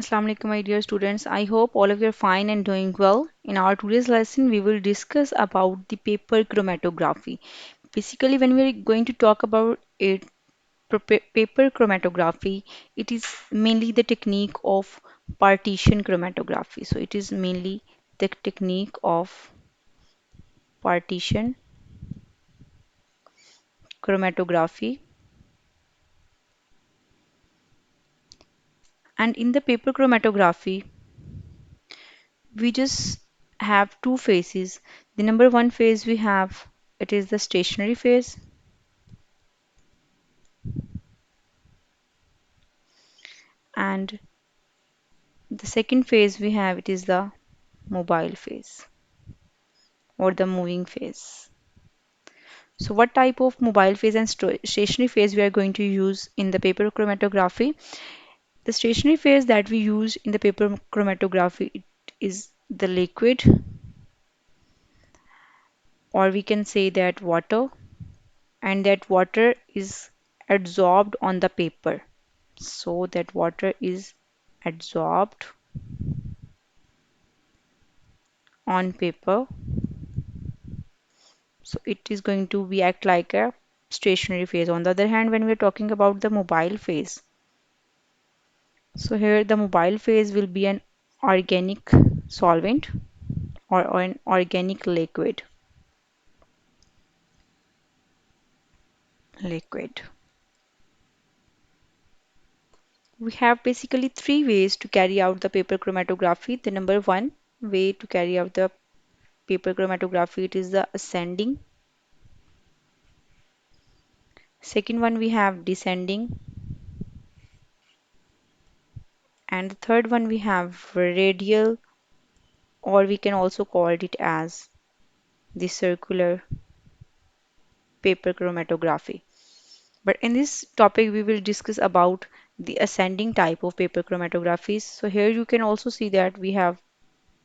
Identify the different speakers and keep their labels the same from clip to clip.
Speaker 1: Assalamu alaikum, my dear students. I hope all of you are fine and doing well. In our today's lesson, we will discuss about the paper chromatography. Basically, when we are going to talk about it, paper chromatography, it is mainly the technique of partition chromatography. So, it is mainly the technique of partition chromatography. And in the paper chromatography, we just have two phases. The number one phase we have, it is the stationary phase, and the second phase we have, it is the mobile phase or the moving phase. So what type of mobile phase and stationary phase we are going to use in the paper chromatography? The stationary phase that we use in the paper chromatography, it is the liquid, or we can say that water, and that water is adsorbed on the paper. So that water is adsorbed on paper. So it is going to be act like a stationary phase. On the other hand, when we're talking about the mobile phase, so here the mobile phase will be an organic solvent or an organic liquid. We have basically three ways to carry out the paper chromatography. The number one way to carry out the paper chromatography, it is the ascending. Second one we have descending, and the third one we have radial, or we can also call it as the circular paper chromatography. But in this topic, we will discuss about the ascending type of paper chromatographies. So here you can also see that we have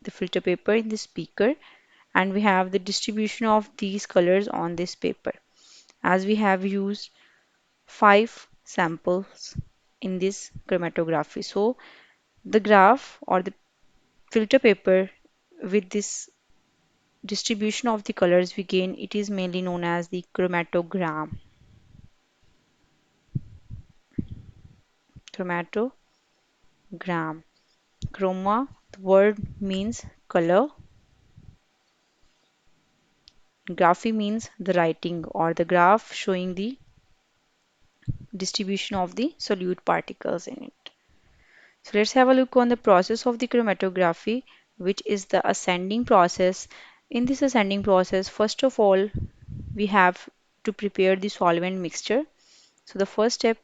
Speaker 1: the filter paper in the speaker, and we have the distribution of these colors on this paper. As we have used five samples in this chromatography. So the graph or the filter paper with this distribution of the colors we gain, it is mainly known as the chromatogram. Chromatogram. Chroma, the word means color. Graphy means the writing or the graph showing the distribution of the solute particles in it. So let's have a look on the process of the chromatography, which is the ascending process. In this ascending process, first of all, we have to prepare the solvent mixture. So the first step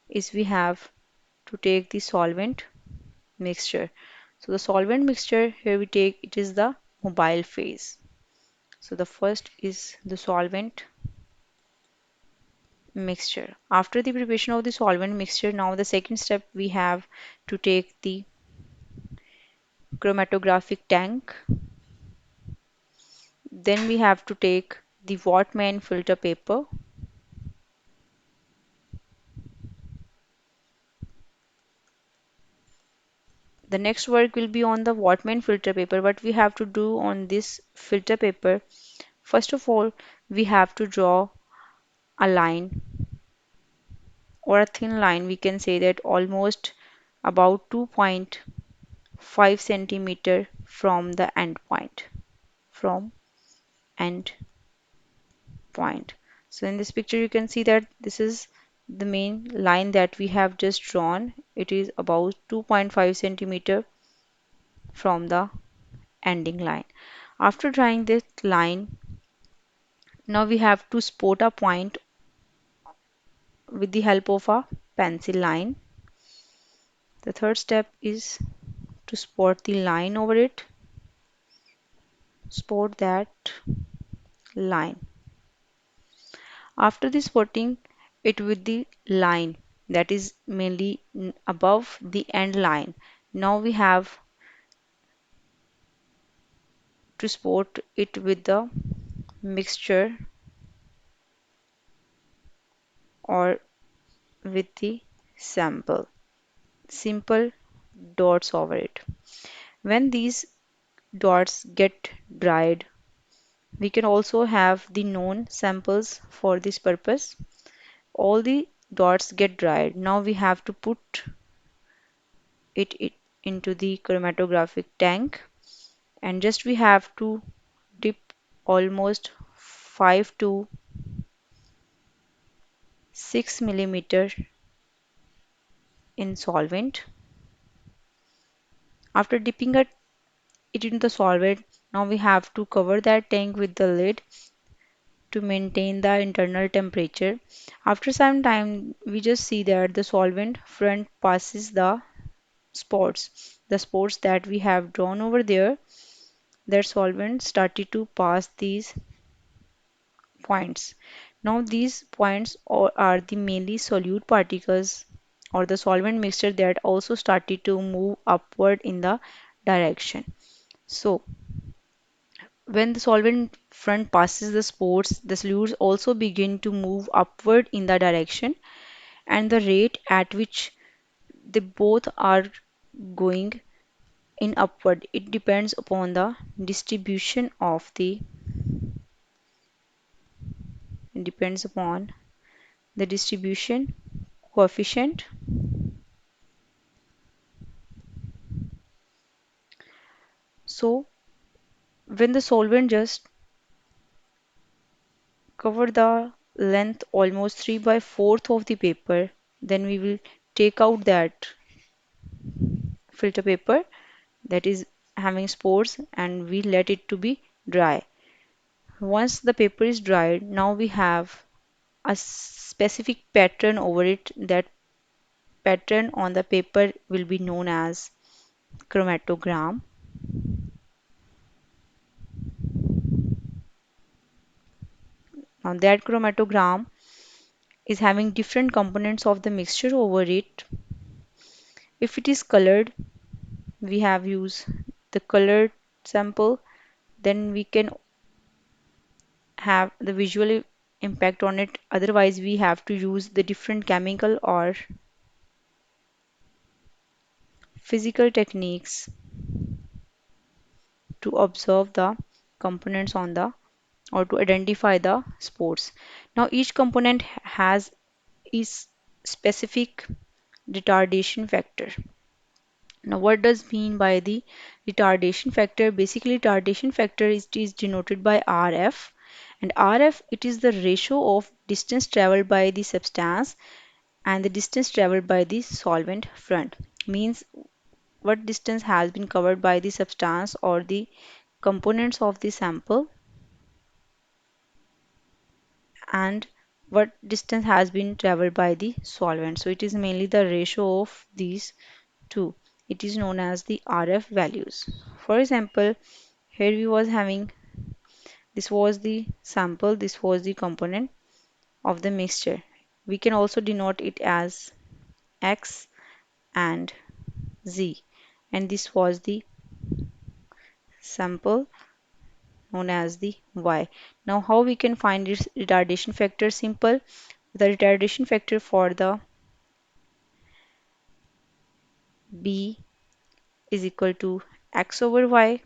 Speaker 1: is we have to take the solvent mixture. So the solvent mixture here we take, it is the mobile phase. So the first is the solvent mixture. After the preparation of the solvent mixture, now the second step we have to take the chromatographic tank. Then we have to take the Wattman filter paper. The next work will be on the Wattman filter paper. What we have to do on this filter paper, first of all, we have to draw a line or a thin line. We can say that almost about 2.5 centimeter from the end point. From end point. So in this picture you can see that this is the main line that we have just drawn. It is about 2.5 centimeter from the ending line. After drawing this line, now we have to spot a point with the help of a pencil line. The third step is to spot the line over it. Spot that line. After the spotting it with the line that is mainly above the end line. Now we have to spot it with the mixture or with the sample. Simple dots over it. When these dots get dried, we can also have the known samples for this purpose. All the dots get dried. Now we have to put it into the chromatographic tank, and just we have to dip almost 5 to 6 millimeter in solvent. After dipping it into the solvent, now we have to cover that tank with the lid to maintain the internal temperature. After some time, we just see that the solvent front passes the spots. The spots that we have drawn over there, that solvent started to pass these points. Now these points are the mainly solute particles or the solvent mixture that also started to move upward in the direction. So when the solvent front passes the spores, the solutes also begin to move upward in the direction, and the rate at which they both are going in upward, it depends upon the distribution of the depends upon the distribution coefficient. So when the solvent just cover the length almost 3 by 4th of the paper, then we will take out that filter paper that is having spores and we let it to be dry. Once the paper is dried, now we have a specific pattern over it. That pattern on the paper will be known as chromatogram. Now that chromatogram is having different components of the mixture over it. If it is colored, we have used the colored sample, then we can have the visual impact on it. Otherwise, we have to use the different chemical or physical techniques to observe the components on the or to identify the spores. Now, each component has its specific retardation factor. Now, what does mean by the retardation factor? Basically, retardation factor is denoted by RF, and RF it is the ratio of distance traveled by the substance and the distance traveled by the solvent front. Means what distance has been covered by the substance or the components of the sample and what distance has been traveled by the solvent. So it is mainly the ratio of these two. It is known as the RF values. For example, here we was having this was the sample, this was the component of the mixture. We can also denote it as X and Z, and this was the sample known as the Y. Now how we can find this retardation factor? Simple. The retardation factor for the B is equal to X over Y,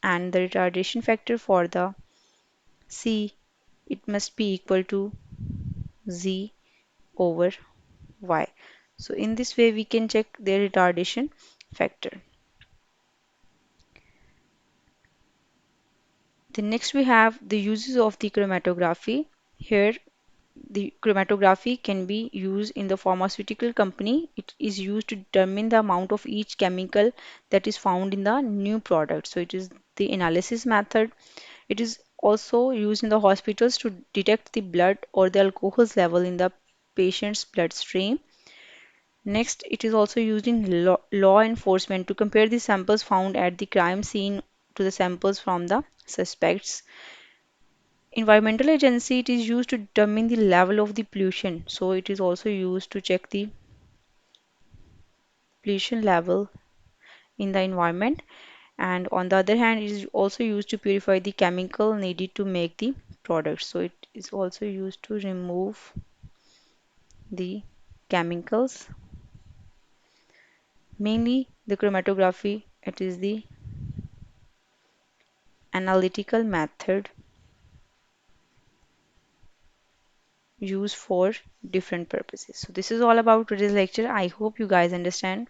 Speaker 1: and the retardation factor for the C, it must be equal to Z over Y. So in this way we can check their retardation factor. Then next we have the uses of the chromatography. Here the chromatography can be used in the pharmaceutical company. It is used to determine the amount of each chemical that is found in the new product. So it is the analysis method. It is also used in the hospitals to detect the blood or the alcohol's level in the patient's bloodstream. Next, it is also used in law enforcement to compare the samples found at the crime scene to the samples from the suspects. Environmental agency, it is used to determine the level of the pollution. So it is also used to check the pollution level in the environment. And on the other hand, it is also used to purify the chemical needed to make the product. So it is also used to remove the chemicals. Mainly The chromatography, it is the analytical method used for different purposes. So this is all about today's lecture. I hope you guys understand.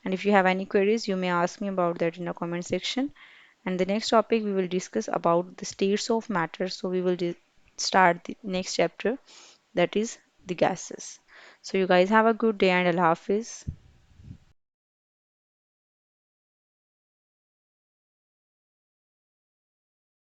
Speaker 1: And if you have any queries, you may ask me about that in the comment section. And the next topic we will discuss about the states of matter. So we will start the next chapter, that is the gases. So you guys have a good day and Allah Hafiz.